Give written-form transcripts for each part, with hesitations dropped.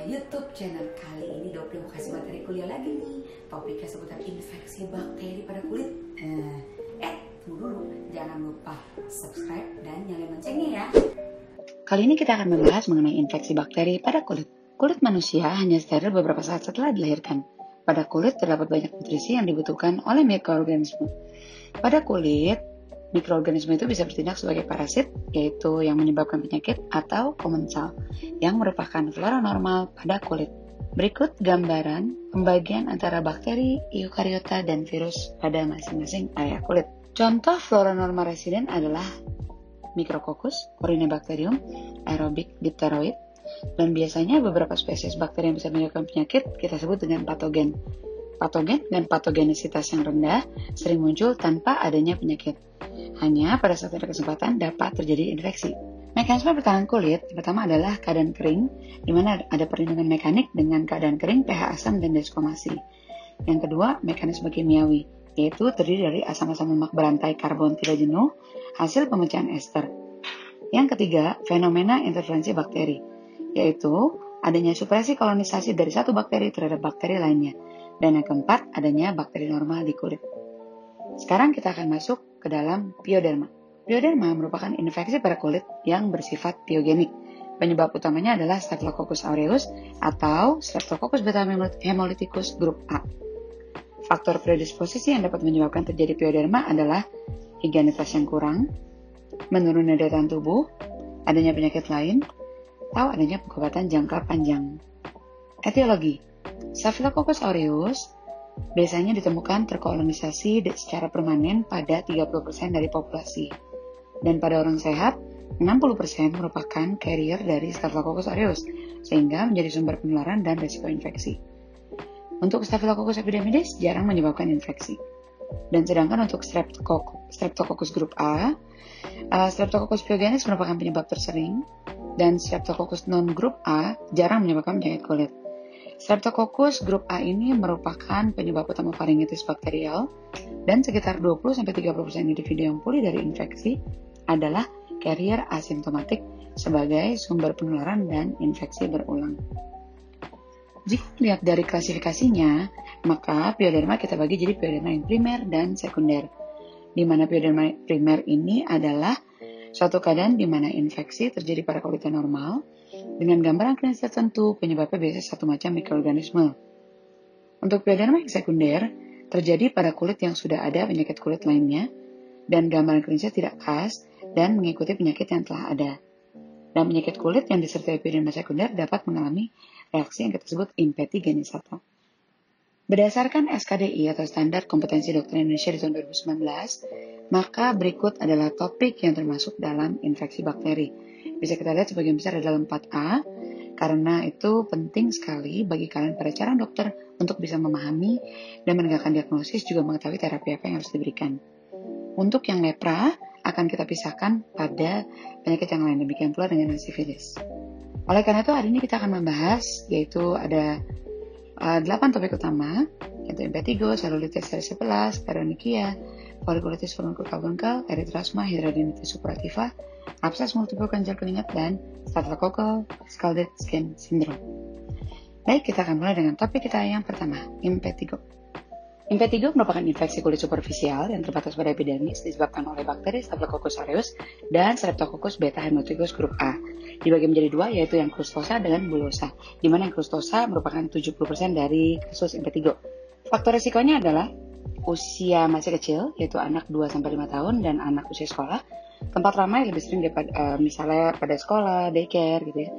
YouTube channel. Kali ini Dopri mau kasih materi kuliah lagi nih. Topiknya seputar infeksi bakteri pada kulit. Tunggu dulu, jangan lupa subscribe dan nyalain loncengnya ya. Kali ini kita akan membahas mengenai infeksi bakteri pada kulit. Kulit manusia hanya steril beberapa saat setelah dilahirkan. Pada kulit terdapat banyak nutrisi yang dibutuhkan oleh mikroorganisme. Pada kulit, mikroorganisme itu bisa bertindak sebagai parasit, yaitu yang menyebabkan penyakit, atau komensal, yang merupakan flora normal pada kulit. Berikut gambaran pembagian antara bakteri, eukariota, dan virus pada masing-masing area kulit. Contoh flora normal residen adalah Micrococcus, Corynebacterium, aerobic dipteroid, dan biasanya beberapa spesies bakteri yang bisa menyebabkan penyakit kita sebut dengan patogen. Patogen dan patogenisitas yang rendah sering muncul tanpa adanya penyakit. Hanya pada saat ada kesempatan dapat terjadi infeksi. Mekanisme pertahanan kulit pertama adalah keadaan kering, di mana ada perlindungan mekanik dengan keadaan kering, pH asam, dan deskomasi. Yang kedua, mekanisme kimiawi, yaitu terdiri dari asam-asam lemak berantai karbon tidak jenuh, hasil pemecahan ester. Yang ketiga, fenomena interferensi bakteri, yaitu adanya supresi kolonisasi dari satu bakteri terhadap bakteri lainnya. Dan yang keempat, adanya bakteri normal di kulit. Sekarang kita akan masuk ke dalam pioderma. Pioderma merupakan infeksi pada kulit yang bersifat piogenik. Penyebab utamanya adalah Staphylococcus aureus atau Streptococcus beta hemolyticus grup A. Faktor predisposisi yang dapat menyebabkan terjadi pioderma adalah higienitas yang kurang, menurunnya daya tahan tubuh, adanya penyakit lain, atau adanya pengobatan jangka panjang. Etiologi. Staphylococcus aureus biasanya ditemukan terkolonisasi secara permanen pada 30% dari populasi. Dan pada orang sehat, 60% merupakan carrier dari Staphylococcus aureus, sehingga menjadi sumber penularan dan risiko infeksi. Untuk Staphylococcus epidermidis jarang menyebabkan infeksi. Dan sedangkan untuk Streptococcus grup A, Streptococcus pyogenes merupakan penyebab tersering, dan Streptococcus non-grup A jarang menyebabkan penyakit kulit. Streptococcus grup A ini merupakan penyebab utama faringitis bakterial, dan sekitar 20-30% individu yang pulih dari infeksi adalah carrier asimptomatik sebagai sumber penularan dan infeksi berulang. Jika dilihat dari klasifikasinya, maka pioderma kita bagi jadi pioderma yang primer dan sekunder. Di mana pioderma primer ini adalah suatu keadaan di mana infeksi terjadi pada kulit yang normal, dengan gambaran klinis tertentu, penyebabnya biasanya satu macam mikroorganisme. Untuk pioderma yang sekunder, terjadi pada kulit yang sudah ada penyakit kulit lainnya, dan gambaran klinisnya tidak khas dan mengikuti penyakit yang telah ada. Dan penyakit kulit yang disertai pioderma sekunder dapat mengalami reaksi yang kita sebut impetigenisata. Berdasarkan SKDI atau Standar Kompetensi Dokter Indonesia di tahun 2019, maka berikut adalah topik yang termasuk dalam infeksi bakteri. Bisa kita lihat sebagian besar adalah 4A, karena itu penting sekali bagi kalian para calon dokter untuk bisa memahami dan menegakkan diagnosis, juga mengetahui terapi apa yang harus diberikan. Untuk yang lepra, akan kita pisahkan pada penyakit yang lain, demikian pula dengan sifilis. Oleh karena itu, hari ini kita akan membahas, yaitu ada 8 topik utama, yaitu impetigo, cellulitis erysipelas, paronychia, folliculitis furuncular, erythrasma, hidradenitis suppurativa, absces multiple kelenjar keringat, dan staphylococcal scalded skin syndrome. Baik, kita akan mulai dengan topik kita yang pertama, impetigo. Impetigo merupakan infeksi kulit superficial yang terbatas pada epidermis disebabkan oleh bakteri Staphylococcus aureus dan Streptococcus beta hemolyticus grup A. Dibagi menjadi dua, yaitu yang crustosa dan bullosa, di mana yang crustosa merupakan 70% dari kasus impetigo. Faktor risikonya adalah usia masih kecil, yaitu anak 2-5 tahun dan anak usia sekolah. Tempat ramai lebih sering daripada misalnya pada sekolah, daycare gitu ya.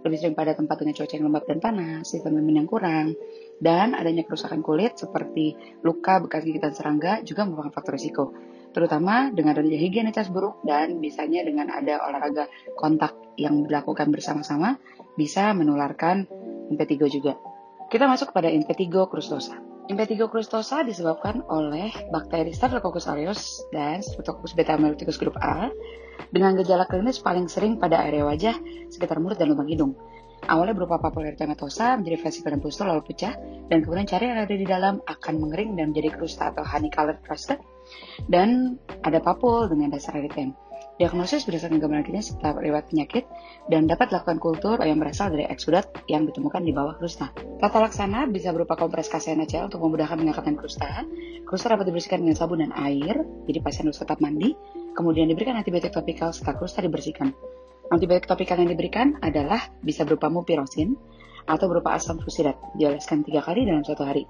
Lebih sering pada tempat dengan cuaca yang lembab dan panas, vitamin yang kurang, dan adanya kerusakan kulit seperti luka, bekas gigitan serangga juga merupakan faktor risiko. Terutama dengan adanya higienitas buruk dan misalnya dengan ada olahraga kontak yang dilakukan bersama-sama bisa menularkan impetigo juga. Kita masuk kepada impetigo crustosa. Impetigo crustosa disebabkan oleh bakteri Staphylococcus aureus dan Streptococcus beta hemolyticus grup A dengan gejala klinis paling sering pada area wajah, sekitar mulut dan lubang hidung. Awalnya berupa papula erythematosa, menjadi vesicula dan pustul lalu pecah, dan kemudian cairan yang ada di dalam akan mengering dan menjadi krusta atau honey colored crust, dan ada papul dengan dasar eritem. Diagnosis berdasarkan gambaran klinis serta riwayat penyakit dan dapat dilakukan kultur yang berasal dari eksudat yang ditemukan di bawah krusta. Tata laksana bisa berupa kompres KCNHCl untuk memudahkan pengangkatan krusta. Krusta dapat dibersihkan dengan sabun dan air, jadi pasien harus tetap mandi. Kemudian diberikan antibiotik topikal setelah krusta dibersihkan. Antibiotik topikal yang diberikan adalah bisa berupa mupirocin atau berupa asam fusidat, dioleskan 3 kali dalam 1 hari.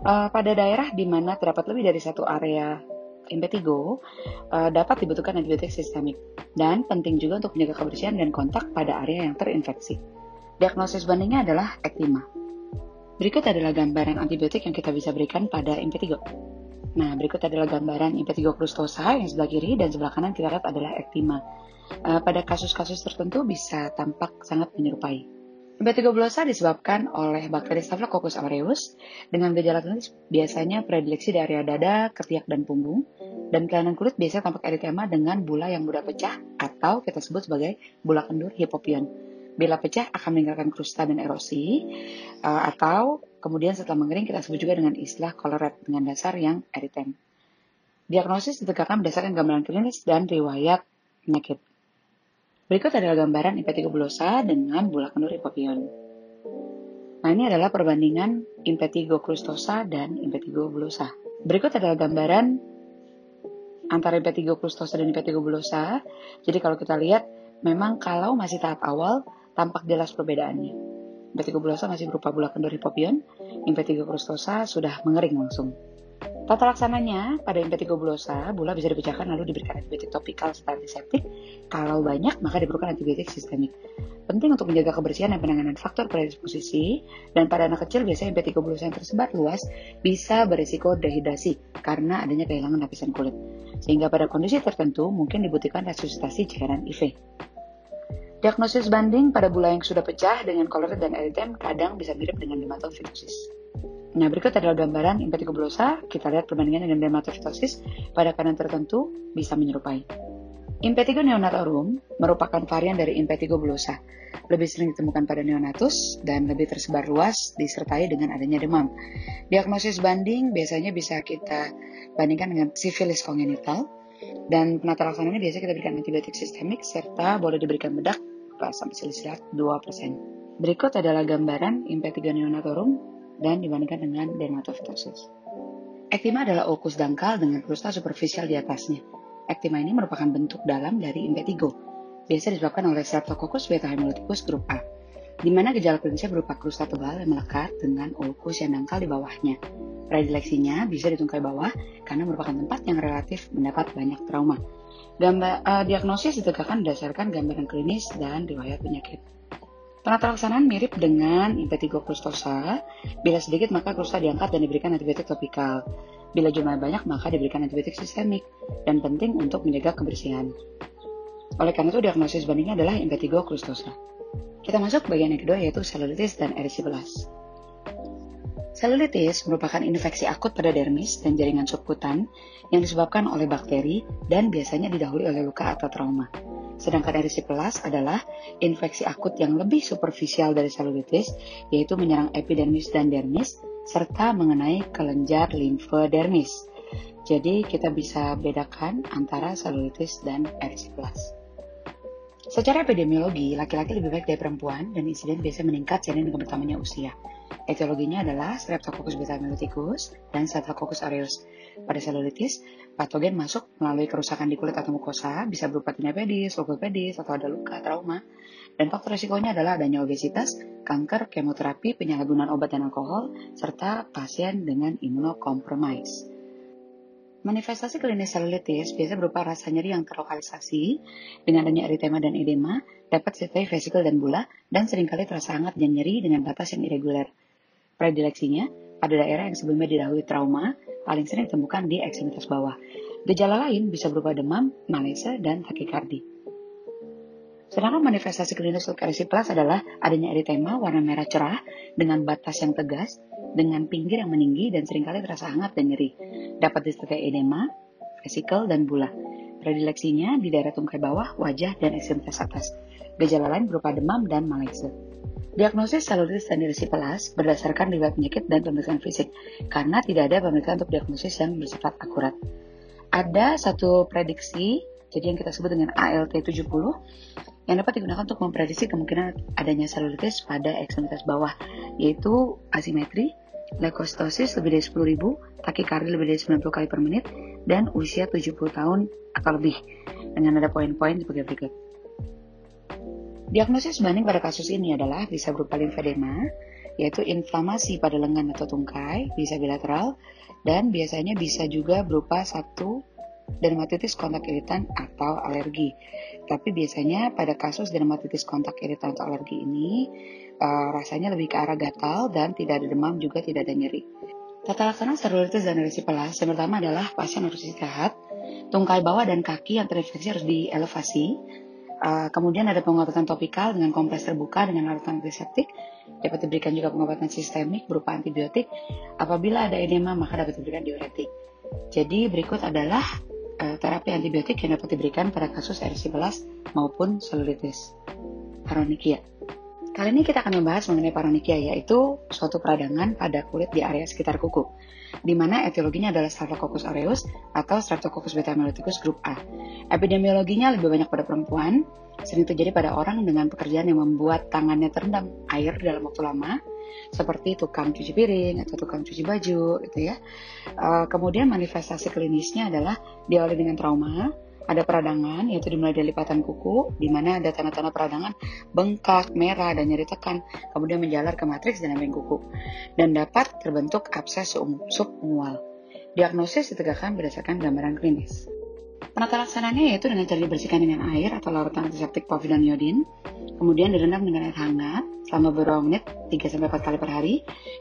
Pada daerah di mana terdapat lebih dari satu area impetigo, dapat dibutuhkan antibiotik sistemik. Dan penting juga untuk menjaga kebersihan dan kontak pada area yang terinfeksi. Diagnosis bandingnya adalah ektima. Berikut adalah gambaran antibiotik yang kita bisa berikan pada impetigo. Nah, berikut adalah gambaran impetigo crustosa yang sebelah kiri dan sebelah kanan kita lihat adalah ektima. Pada kasus-kasus tertentu bisa tampak sangat menyerupai. Impetigo bullosa disebabkan oleh bakteri Staphylococcus aureus dengan gejala klinis biasanya predileksi di area dada, ketiak, dan punggung, dan kelainan kulit biasanya tampak eritema dengan bula yang mudah pecah atau kita sebut sebagai bula kendur hipopion. Bila pecah akan meninggalkan krusta dan erosi, atau kemudian setelah mengering kita sebut juga dengan istilah coloret dengan dasar yang eritem. Diagnosis ditegakkan berdasarkan gambaran klinis dan riwayat penyakit. Berikut adalah gambaran impetigo bullosa dengan bula kendur hipopion. Nah, ini adalah perbandingan impetigo crustosa dan impetigo bullosa. Berikut adalah gambaran antara impetigo crustosa dan impetigo bullosa. Jadi kalau kita lihat, memang kalau masih tahap awal, tampak jelas perbedaannya. Impetigo bullosa masih berupa bula kendur hipopion, impetigo crustosa sudah mengering langsung. Tata laksananya, pada impetigo bullosa, bula bisa dipecahkan lalu diberikan antibiotik topikal serta antiseptik. Kalau banyak, maka diperlukan antibiotik sistemik. Penting untuk menjaga kebersihan dan penanganan faktor predisposisi, dan pada anak kecil biasanya impetigo bullosa yang tersebar luas bisa berisiko dehidrasi karena adanya kehilangan lapisan kulit. Sehingga pada kondisi tertentu mungkin dibutuhkan resusitasi cairan IV. Diagnosis banding pada bula yang sudah pecah dengan coloret dan eritem kadang bisa mirip dengan dermatofitosis. Nah, berikut adalah gambaran impetigo bullosa. Kita lihat perbandingan dengan dermatofitosis pada keadaan tertentu bisa menyerupai. Impetigo neonatorum merupakan varian dari impetigo bullosa. Lebih sering ditemukan pada neonatus dan lebih tersebar luas disertai dengan adanya demam. Diagnosis banding biasanya bisa kita bandingkan dengan sifilis kongenital. Dan penata laksananya biasanya kita berikan antibiotik sistemik serta boleh diberikan bedak sampai silisilat 2%. Berikut adalah gambaran impetigo neonatorum dan dibandingkan dengan dermatofitosis. Ektima adalah ulkus dangkal dengan krusta superficial di atasnya. Ektima ini merupakan bentuk dalam dari impetigo. Biasa disebabkan oleh Streptococcus beta hemolyticus grup A, di mana gejala klinisnya berupa krusta tebal yang melekat dengan ulkus yang dangkal di bawahnya. Predileksinya bisa di tungkai bawah karena merupakan tempat yang relatif mendapat banyak trauma. Diagnosis ditegakkan berdasarkan gambaran klinis dan riwayat penyakit. Penata laksanaan mirip dengan impetigo crustosa. Bila sedikit maka krusta diangkat dan diberikan antibiotik topikal. Bila jumlah banyak maka diberikan antibiotik sistemik dan penting untuk menjaga kebersihan. Oleh karena itu diagnosis bandingnya adalah impetigo crustosa. Kita masuk ke bagian yang kedua yaitu selulitis dan erisiplas. Selulitis merupakan infeksi akut pada dermis dan jaringan subkutan yang disebabkan oleh bakteri dan biasanya didahului oleh luka atau trauma. Sedangkan erisiplas adalah infeksi akut yang lebih superficial dari selulitis, yaitu menyerang epidermis dan dermis, serta mengenai kelenjar limfodermis. Jadi kita bisa bedakan antara selulitis dan erisiplas. Secara epidemiologi, laki-laki lebih baik dari perempuan dan insiden biasa meningkat seiring dengan bertambahnya usia. Etiologinya adalah Streptococcus beta hemolyticus dan Staphylococcus aureus. Pada selulitis, patogen masuk melalui kerusakan di kulit atau mukosa, bisa berupa tinea pedis, logopedis, atau ada luka, trauma. Dan faktor risikonya adalah adanya obesitas, kanker, kemoterapi, penyalahgunaan obat dan alkohol, serta pasien dengan imunokompromis. Manifestasi klinis selulitis biasa berupa rasa nyeri yang terlokalisasi dengan adanya eritema dan edema, dapat disertai vesikel dan bula, dan seringkali terasa hangat dan nyeri dengan batas yang irregular. Predileksinya, pada daerah yang sebelumnya didahului trauma, paling sering ditemukan di ekstremitas bawah. Gejala lain bisa berupa demam, malese, dan takikardi. Sedangkan manifestasi klinis erisiplas adalah adanya eritema warna merah cerah dengan batas yang tegas, dengan pinggir yang meninggi dan seringkali terasa hangat dan nyeri. Dapat disertai edema, vesikel, dan bula. Predileksinya di daerah tungkai bawah, wajah, dan ekstremitas atas. Gejala lain berupa demam dan malese. Diagnosis selulitis dan erisiplas berdasarkan riwayat penyakit dan pemeriksaan fisik, karena tidak ada pemeriksaan untuk diagnosis yang bersifat akurat. Ada satu prediksi Jadi yang kita sebut dengan ALT70 yang dapat digunakan untuk memprediksi kemungkinan adanya selulitis pada ekstremitas bawah, yaitu asimetri, leukostosis lebih dari 10.000, takikardi lebih dari 90 kali per menit, dan usia 70 tahun atau lebih, dengan ada poin-poin sebagai berikut. Diagnosis banding pada kasus ini adalah bisa berupa limfedema, yaitu inflamasi pada lengan atau tungkai, bisa bilateral, dan biasanya bisa juga berupa satu dermatitis kontak iritan atau alergi. Tapi biasanya pada kasus dermatitis kontak iritan atau alergi ini rasanya lebih ke arah gatal dan tidak ada demam, juga tidak ada nyeri. Tata laksana selulitis dan erysipelas yang pertama adalah pasien harus istirahat, tungkai bawah dan kaki yang terinfeksi harus dielevasi. Kemudian ada pengobatan topikal dengan kompres terbuka dengan larutan antiseptik. Dapat diberikan juga pengobatan sistemik berupa antibiotik. Apabila ada edema maka dapat diberikan diuretik. Jadi berikut adalah terapi antibiotik yang dapat diberikan pada kasus erysipelas maupun selulitis. Paronychia. Kali ini kita akan membahas mengenai paronychia, yaitu suatu peradangan pada kulit di area sekitar kuku, di mana etiologinya adalah Staphylococcus aureus atau Streptococcus beta amyloidosis grup A. Epidemiologinya lebih banyak pada perempuan, sering terjadi pada orang dengan pekerjaan yang membuat tangannya terendam air dalam waktu lama, seperti tukang cuci piring atau tukang cuci baju, gitu ya. Kemudian manifestasi klinisnya adalah diawali dengan trauma, ada peradangan, yaitu dimulai dari lipatan kuku, di mana ada tanda-tanda peradangan bengkak, merah, dan nyeri tekan, kemudian menjalar ke matriks dan embeng kuku, dan dapat terbentuk abses subungual. Diagnosis ditegakkan berdasarkan gambaran klinis. Penata laksananya yaitu dengan cara dibersihkan dengan air atau larutan antiseptik povidone iodin, kemudian direndam dengan air hangat selama beberapa menit 3-4 kali per hari,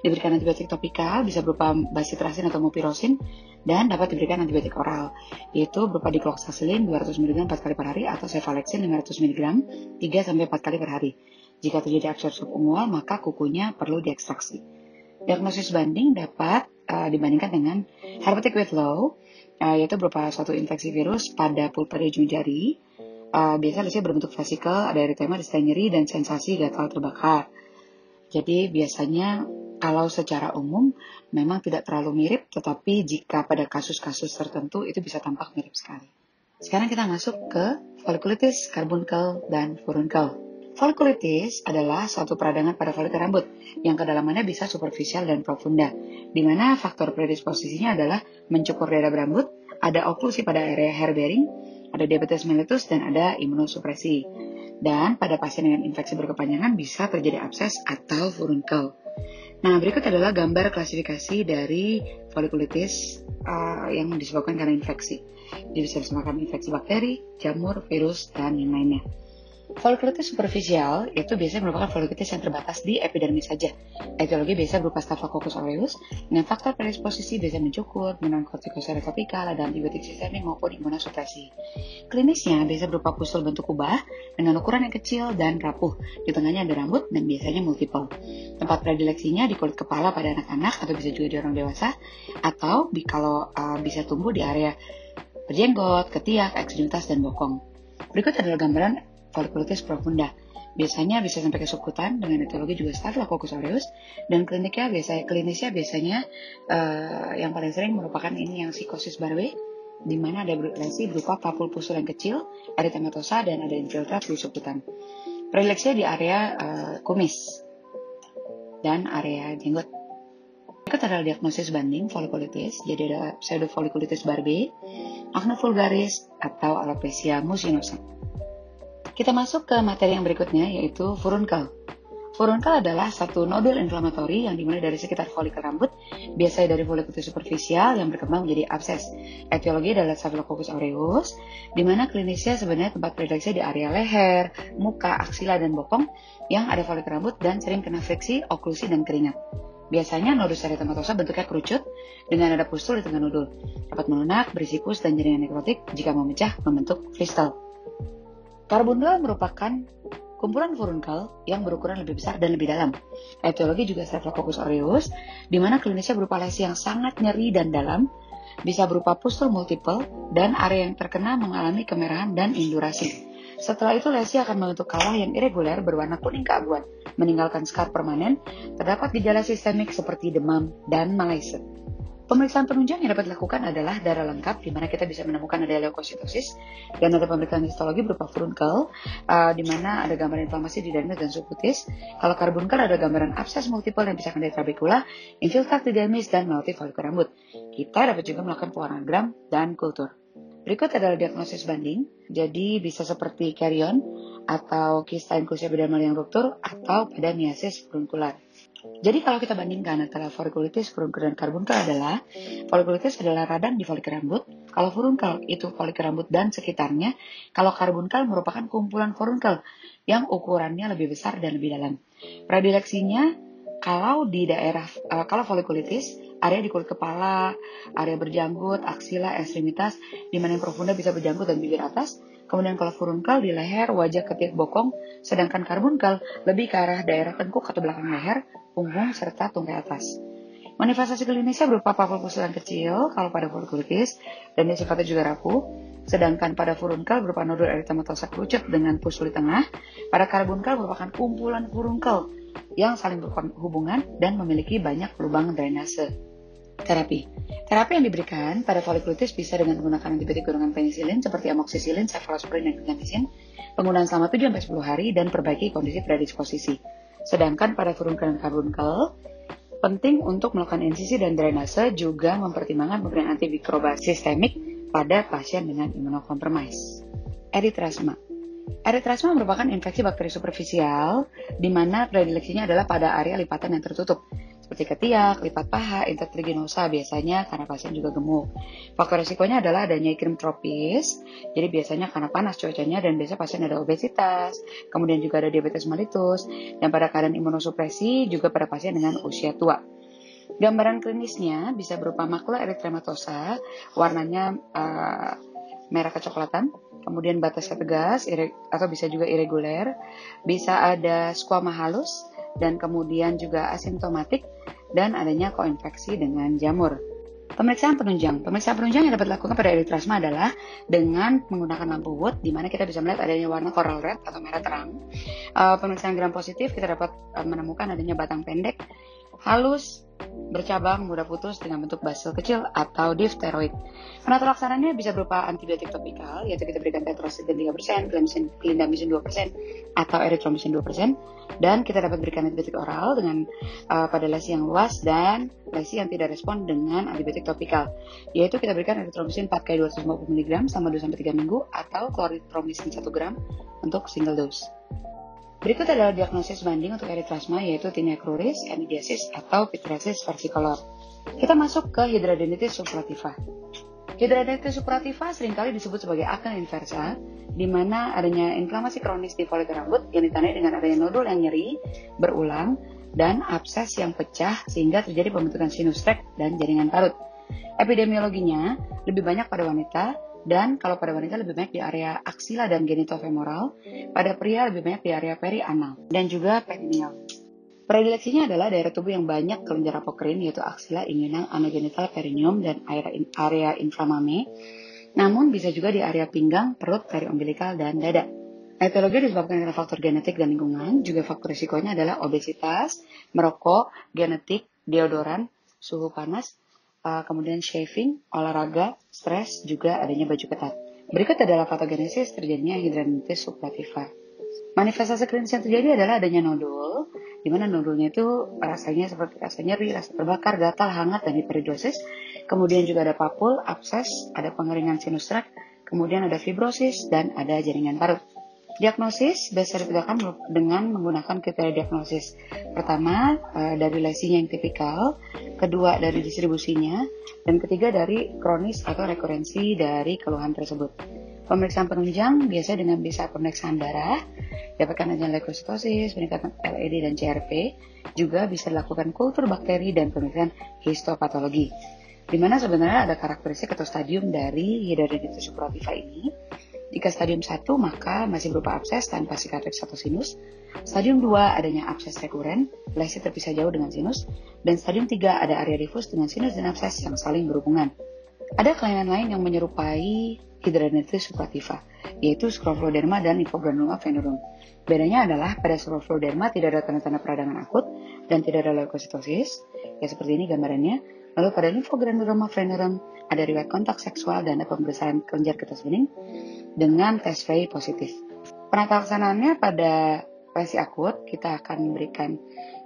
diberikan antibiotik topikal bisa berupa bacitracin atau mupirocin, dan dapat diberikan antibiotik oral yaitu berupa dicloxacillin 200 mg 4 kali per hari atau cefalexin 500 mg 3-4 kali per hari. Jika terjadi abses subungual maka kukunya perlu diekstraksi. Diagnosis banding dapat dibandingkan dengan herpetic whitlow, yaitu berupa suatu infeksi virus pada pulpa di ujung jari. Biasanya berbentuk vesikel, ada eritema, disertai nyeri, dan sensasi gatal terbakar. Jadi biasanya kalau secara umum memang tidak terlalu mirip, tetapi jika pada kasus-kasus tertentu itu bisa tampak mirip sekali. Sekarang kita masuk ke folikulitis, karbunkel, dan furunkel. Folikulitis adalah suatu peradangan pada folikel rambut yang kedalamannya bisa superficial dan profunda, di mana faktor predisposisinya adalah mencukur daerah berambut, ada oklusi pada area hair bearing, ada diabetes mellitus, dan ada imunosupresi. Dan pada pasien dengan infeksi berkepanjangan bisa terjadi abses atau furunkel. Nah, berikut adalah gambar klasifikasi dari folikulitis yang disebabkan karena infeksi. Jadi bisa disebabkan infeksi bakteri, jamur, virus, dan yang lainnya. Folikulitis superficial itu biasanya merupakan folikulitis yang terbatas di epidermis saja. Etiologi biasa berupa Staphylococcus aureus dengan faktor predisposisi biasa mencukur, minum kortikosteroid topikal, ada antibiotik sistemik maupun imunosupresi. Klinisnya biasa berupa pusul bentuk kubah dengan ukuran yang kecil dan rapuh. Di tengahnya ada rambut dan biasanya multiple. Tempat predileksinya di kulit kepala pada anak-anak atau bisa juga di orang dewasa, atau kalau bisa tumbuh di area berjenggot, ketiak, ekstremitas, dan bokong. Berikut adalah gambaran folikulitis profunda. Biasanya bisa sampai ke subkutan dengan etiologi juga Staphylococcus aureus, dan klinisnya biasanya yang paling sering merupakan ini yang psikosis Barbe, di mana ada lesi berupa papul pusul yang kecil, eritematosa, dan ada infiltrat di subkutan. Predileksinya di area kumis dan area jenggot. Berikut adalah diagnosis banding folikulitis. Jadi ada pseudofolikulitis Barbe, acne vulgaris, atau alopecia musinosa. Kita masuk ke materi yang berikutnya, yaitu furunkel. Furunkel adalah satu nodul inflamatori yang dimulai dari sekitar folikel rambut, biasanya dari folikulitis superficial yang berkembang menjadi abses. Etiologi adalah Staphylococcus aureus, di mana klinisnya sebenarnya tempat predileksi di area leher, muka, aksila, dan bokong yang ada folikel rambut dan sering kena friksi, oklusi, dan keringat. Biasanya nodus eritematosa bentuknya kerucut dengan ada pustul di tengah nodul. Dapat melunak, berisi pus, dan jaringan nekrotik. Jika memecah, membentuk kristal. Karbunkel merupakan kumpulan furunkel yang berukuran lebih besar dan lebih dalam. Etiologi juga Staphylococcus aureus, di mana klinisnya berupa lesi yang sangat nyeri dan dalam, bisa berupa pustul multiple, dan area yang terkena mengalami kemerahan dan indurasi. Setelah itu lesi akan membentuk kawah yang irreguler berwarna kuning keabuan, meninggalkan skar permanen. Terdapat gejala sistemik seperti demam dan malaise. Pemeriksaan penunjang yang dapat dilakukan adalah darah lengkap, di mana kita bisa menemukan ada leukositosis, dan ada pemeriksaan histologi berupa furunkel, di mana ada gambaran inflamasi di dermis dan subkutis. Kalau karbunkel ada gambaran abses multiple yang pisahkan dari trabekula, infiltrate di dermis, dan melewati folikel rambut. Kita dapat juga melakukan pewarnagram dan kultur. Berikut adalah diagnosis banding, jadi bisa seperti carrion atau kista inklusi epidermal yang ruptur atau pada miasis furunkular. Jadi kalau kita bandingkan antara folikulitis, furunkel, dan karbunkel adalah folikulitis adalah radang di folikel rambut, kalau furunkel itu folikel rambut dan sekitarnya, kalau karbunkel merupakan kumpulan furunkel yang ukurannya lebih besar dan lebih dalam. Predileksinya kalau di daerah kalau folikulitis, area di kulit kepala, area berjanggut, aksila, ekstremitas, di mana yang profunda bisa berjanggut dan bibir atas. Kemudian kalau furunkel di leher, wajah, ketiak, bokong, sedangkan karbunkel lebih ke arah daerah tengkuk atau belakang leher, punggung, serta tungkai atas. Manifestasi klinisnya berupa papul pustulan kecil kalau pada folikulitis, dan dia sifatnya juga rapuh. Sedangkan pada furunkel berupa nodul eritematosa kerucut dengan pus di tengah. Pada karbunkel merupakan kumpulan furunkel yang saling berhubungan dan memiliki banyak lubang drainase. Terapi yang diberikan pada folikulitis bisa dengan menggunakan antibiotik golongan penisilin seperti amoksisilin, cefalosporin, dan gentamicin, penggunaan selama 7-10 hari, dan perbaiki kondisi predisposisi. Sedangkan pada furunkel dan karbunkel, penting untuk melakukan insisi dan drainase, juga mempertimbangkan pemberian antimikroba sistemik pada pasien dengan imunokompromis. Eritrasma merupakan infeksi bakteri superfisial, di mana predileksinya adalah pada area lipatan yang tertutup, seperti ketiak, lipat paha, intertriginosa, biasanya karena pasien juga gemuk. Faktor risikonya adalah adanya iklim tropis, jadi biasanya karena panas cuacanya, dan biasa pasien ada obesitas, kemudian juga ada diabetes mellitus, dan pada keadaan imunosupresi juga pada pasien dengan usia tua. Gambaran klinisnya bisa berupa makula eritematosa, warnanya merah kecoklatan, kemudian batasnya tegas, atau bisa juga irreguler, bisa ada squama halus, dan kemudian juga asimptomatik, dan adanya koinfeksi dengan jamur. Pemeriksaan penunjang yang dapat dilakukan pada eritrasma adalah dengan menggunakan lampu Wood, di mana kita bisa melihat adanya warna coral red atau merah terang. Pemeriksaan gram positif kita dapat menemukan adanya batang pendek, halus, bercabang, mudah putus dengan bentuk basil kecil atau difteroid. Penata laksananya bisa berupa antibiotik topikal, yaitu kita berikan tetracycline 3%, clindamycin 2%, atau erythromycin 2%, dan kita dapat berikan antibiotik oral dengan pada lesi yang luas dan lesi yang tidak respon dengan antibiotik topikal, yaitu kita berikan erythromycin 4 kali 250 mg selama 2-3 minggu atau kloritromycin 1 gram untuk single dose. Berikut adalah diagnosis banding untuk eritrasma, yaitu tinea cruris, amidiasis, atau pityriasis versicolor. Kita masuk ke hidradenitis suppurativa. Hidradenitis suppurativa seringkali disebut sebagai akne inversa, di mana adanya inflamasi kronis di folikel rambut yang ditandai dengan adanya nodul yang nyeri, berulang, dan abses yang pecah sehingga terjadi pembentukan sinus tract dan jaringan parut. Epidemiologinya lebih banyak pada wanita, dan kalau pada wanita lebih banyak di area aksila dan genitofemoral, pada pria lebih banyak di area perianal dan juga perineal. Predileksinya adalah daerah tubuh yang banyak kelenjar apokrine, yaitu aksila, inguinal, anogenital, perineum, dan area inflamame. Namun bisa juga di area pinggang, perut, periombilikal, dan dada. Etiologi disebabkan karena faktor genetik dan lingkungan, juga faktor risikonya adalah obesitas, merokok, genetik, deodoran, suhu panas, kemudian shaving, olahraga, stres, juga adanya baju ketat. Berikut adalah patogenesis terjadinya hidradenitis suppurativa. Manifestasi klinis yang terjadi adalah adanya nodul, di mana nodulnya itu rasanya seperti rasa nyeri, rasa terbakar, gatal, hangat, dan hiperidosis. Kemudian juga ada papul, abses, ada pengeringan sinus tract, kemudian ada fibrosis, dan ada jaringan parut. Diagnosis biasa ditegakkan dengan menggunakan kriteria diagnosis. Pertama, dari lesinya yang tipikal, kedua dari distribusinya, dan ketiga dari kronis atau rekurensi dari keluhan tersebut. Pemeriksaan penunjang biasa dengan bisa pemeriksaan darah, dapatkan adanya leukositosis, peningkatan LED dan CRP, juga bisa dilakukan kultur bakteri dan pemeriksaan histopatologi. Di mana sebenarnya ada karakteristik atau stadium dari hidradenitis suppurativa ini. Jika stadium 1 maka masih berupa abses tanpa cicatrix atau sinus. Stadium 2 adanya abses rekuren, lesi terpisah jauh dengan sinus. Dan stadium 3 ada area difus dengan sinus dan abses yang saling berhubungan. Ada kelainan lain yang menyerupai hidradenitis suppurativa, yaitu scrofloderma dan infogranuloma venerum. Bedanya adalah pada scrofloderma tidak ada tanda-tanda peradangan akut dan tidak ada leukositosis, ya seperti ini gambarannya. Lalu pada limfogranuloма venerum ada riwayat kontak seksual dan ada pemeriksaan kelenjar getah bening dengan tes VI positif. Penata laksanaannya pada lesi akut, kita akan memberikan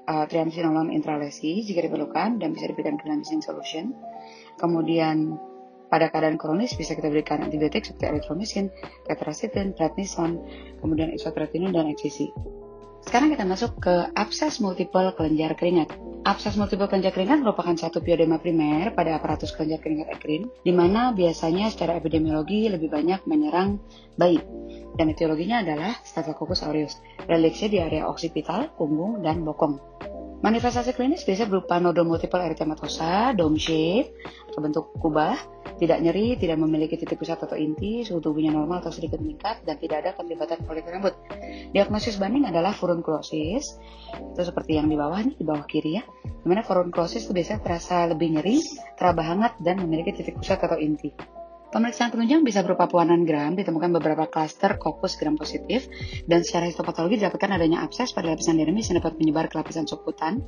triamcinolone intralesi jika diperlukan dan bisa diberikan clindamycin solution. Kemudian pada keadaan kronis bisa kita berikan antibiotik seperti erythromycin, tetracycline, prednison, kemudian isotretinoin dan XCC. Sekarang kita masuk ke abses multiple kelenjar keringat. Abses multiple kelenjar keringat merupakan satu piodema primer pada aparatus kelenjar keringat ekrin, di mana biasanya secara epidemiologi lebih banyak menyerang bayi. Dan etiologinya adalah Staphylococcus aureus, reliksnya di area oksipital, punggung, dan bokong. Manifestasi klinis biasa berupa nodul multiple erythematosa, dome shape, atau bentuk kubah, tidak nyeri, tidak memiliki titik pusat atau inti, suhu tubuhnya normal atau sedikit meningkat, dan tidak ada keterlibatan folikel rambut. Diagnosis banding adalah furunculosis, itu seperti yang di bawah nih, di bawah kiri ya, dimana furunculosis itu biasanya terasa lebih nyeri, teraba hangat, dan memiliki titik pusat atau inti. Pemeriksaan penunjang bisa berupa pewarnaan gram, ditemukan beberapa klaster kokus gram positif, dan secara histopatologi didapatkan adanya abses pada lapisan dermis yang dapat menyebar ke lapisan subkutan,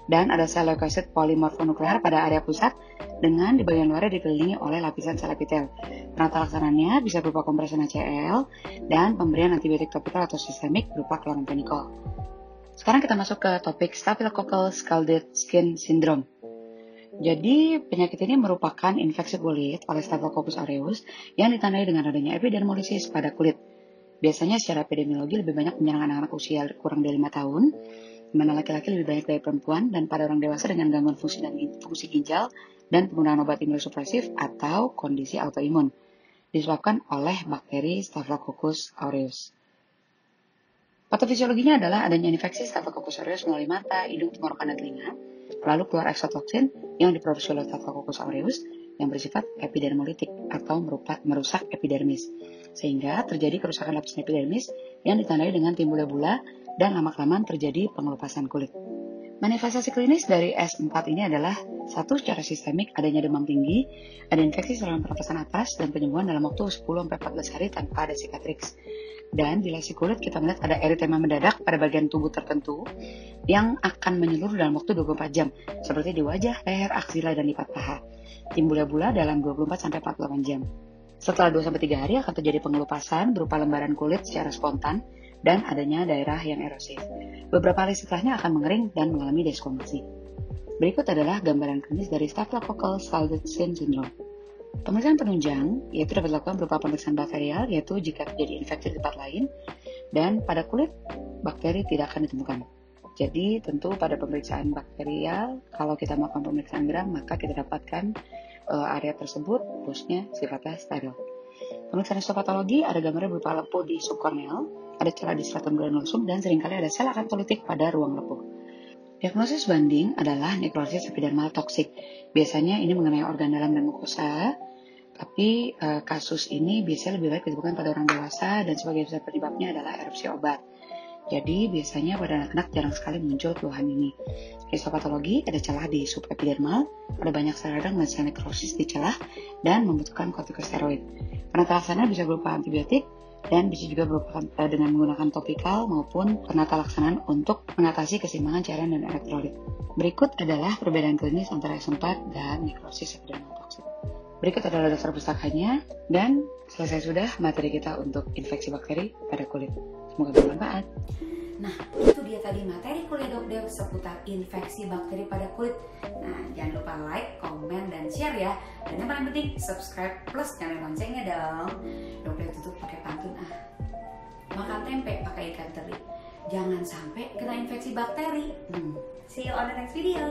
dan ada sel leukosit polimorfonuklear pada area pusat, dengan di bagian luarnya dikelilingi oleh lapisan sel epitel. Penata laksanaannya bisa berupa kompresi HCl, dan pemberian antibiotik topikal atau sistemik berupa chloramphenicol. Sekarang kita masuk ke topik Staphylococcal Scalded Skin Syndrome. Jadi, penyakit ini merupakan infeksi kulit oleh Staphylococcus aureus yang ditandai dengan adanya epidermolisis pada kulit. Biasanya secara epidemiologi lebih banyak menyerang anak-anak usia kurang dari 5 tahun, di mana laki-laki lebih banyak dari perempuan, dan pada orang dewasa dengan gangguan fungsi ginjal dan penggunaan obat imunosupresif atau kondisi autoimun, disebabkan oleh bakteri Staphylococcus aureus. Patofisiologinya adalah adanya infeksi Staphylococcus aureus melalui mata, hidung, tenggorokan, dan telinga, lalu keluar eksotoksin yang diproduksi oleh Staphylococcus aureus yang bersifat epidermolitik atau merusak epidermis, sehingga terjadi kerusakan lapisan epidermis yang ditandai dengan timbulnya bula dan lama-kelamaan terjadi pengelupasan kulit. Manifestasi klinis dari S4 ini adalah satu, secara sistemik adanya demam tinggi, ada infeksi saluran pernapasan atas, dan penyembuhan dalam waktu 10-14 hari tanpa ada sikatriks. Dan di lesi kulit kita melihat ada eritema mendadak pada bagian tubuh tertentu yang akan menyeluruh dalam waktu 24 jam, seperti di wajah, leher, aksila, dan lipat paha. Timbulnya bula dalam 24-48 jam. Setelah 2-3 hari akan terjadi pengelupasan berupa lembaran kulit secara spontan dan adanya daerah yang erosif. Beberapa hari setelahnya akan mengering dan mengalami deskomasi. Berikut adalah gambaran klinis dari Staphylococcal Scalded Skin Syndrome. Pemeriksaan penunjang yaitu dapat dilakukan berupa pemeriksaan bakterial, yaitu jika terjadi infeksi di tempat lain, dan pada kulit bakteri tidak akan ditemukan. Jadi tentu pada pemeriksaan bakterial, kalau kita melakukan pemeriksaan gram, maka kita dapatkan area tersebut dosnya sifatnya steril. Pemeriksaan histopatologi ada gambarnya berupa lepuh di subkorneal, ada celah di stratum granulosum, dan seringkali ada sel akantolitik pada ruang lepuh. Diagnosis banding adalah nekrosis epidermal toksik. Biasanya ini mengenai organ dalam dan mukosa, tapi kasus ini biasanya lebih baik ditemukan pada orang dewasa dan sebagai besar penyebabnya adalah erupsi obat. Jadi biasanya pada anak-anak jarang sekali muncul keluhan ini. Histopatologi ada celah di subepidermal, ada banyak sel radang dan sel nekrosis di celah dan membutuhkan kortikosteroid. Penata laksana bisa berupa antibiotik dan bisa juga berupa dengan menggunakan topikal maupun penata laksanaan untuk mengatasi keseimbangan cairan dan elektrolit. Berikut adalah perbedaan klinis antara S4 dan nekrosis epidermal toksik. Berikut adalah daftar pustakanya, dan selesai sudah materi kita untuk infeksi bakteri pada kulit. Semoga bermanfaat. Nah, itu dia tadi materi kuliah Dokdew seputar infeksi bakteri pada kulit. Nah, jangan lupa like, komen, dan share ya. Dan yang paling penting, subscribe plus nyalain loncengnya dong. Dokdew tutup pakai pantun makan tempe pakai ikan teri. Jangan sampai kena infeksi bakteri. See you on the next video.